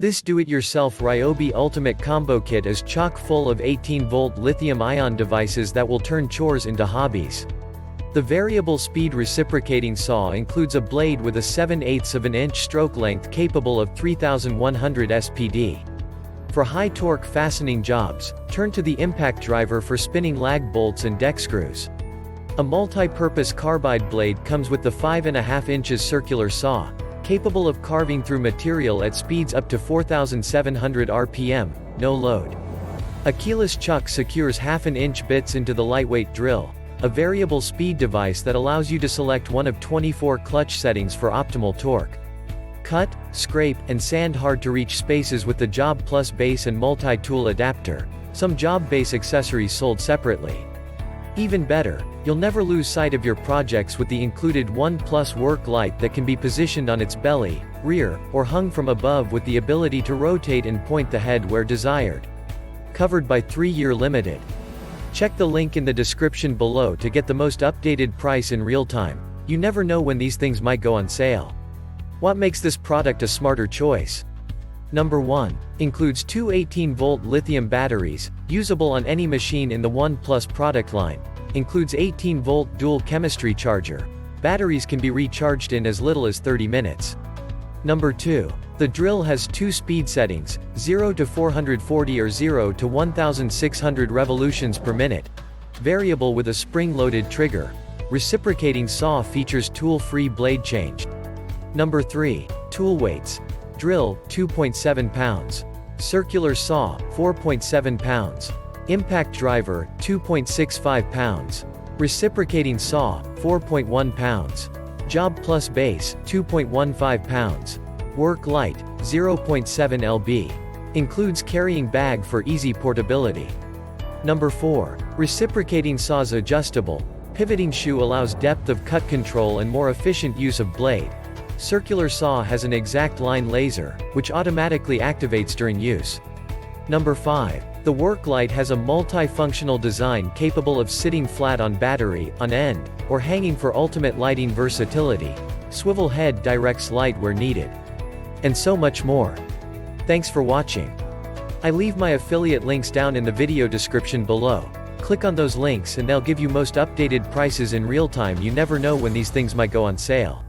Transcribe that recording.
This do-it-yourself Ryobi Ultimate Combo Kit is chock full of 18-volt lithium-ion devices that will turn chores into hobbies. The variable speed reciprocating saw includes a blade with a 7/8 of an inch stroke length capable of 3100 SPD. For high torque fastening jobs, turn to the impact driver for spinning lag bolts and deck screws. A multi-purpose carbide blade comes with the 5.5 inches circular saw, capable of carving through material at speeds up to 4,700 RPM, no load. A keyless chuck secures 1/2 inch bits into the lightweight drill, a variable speed device that allows you to select one of 24 clutch settings for optimal torque. Cut, scrape, and sand hard-to-reach spaces with the Job Plus base and multi-tool adapter, some job base accessories sold separately. Even better, you'll never lose sight of your projects with the included 1+ work light that can be positioned on its belly, rear, or hung from above with the ability to rotate and point the head where desired. Covered by 3-year limited. Check the link in the description below to get the most updated price in real time. You never know when these things might go on sale. What makes this product a smarter choice? Number 1. Includes two 18-volt lithium batteries, usable on any machine in the OnePlus product line. Includes 18-volt dual chemistry charger. Batteries can be recharged in as little as 30 minutes. Number 2. The drill has two speed settings, 0 to 440 or 0 to 1600 revolutions per minute. Variable with a spring-loaded trigger. Reciprocating saw features tool-free blade change. Number 3. Tool weights. Drill, 2.7 pounds. Circular saw, 4.7 pounds. Impact driver, 2.65 pounds. Reciprocating saw, 4.1 pounds. Job Plus base, 2.15 pounds. Work light, 0.7 lb. Includes carrying bag for easy portability. Number 4. Reciprocating saws adjustable. Pivoting shoe allows depth of cut control and more efficient use of blade. Circular saw has an exact line laser, which automatically activates during use. Number 5. The work light has a multifunctional design capable of sitting flat on battery, on end, or hanging for ultimate lighting versatility. Swivel head directs light where needed. And so much more. Thanks for watching. I leave my affiliate links down in the video description below. Click on those links and they'll give you most updated prices in real time. You never know when these things might go on sale.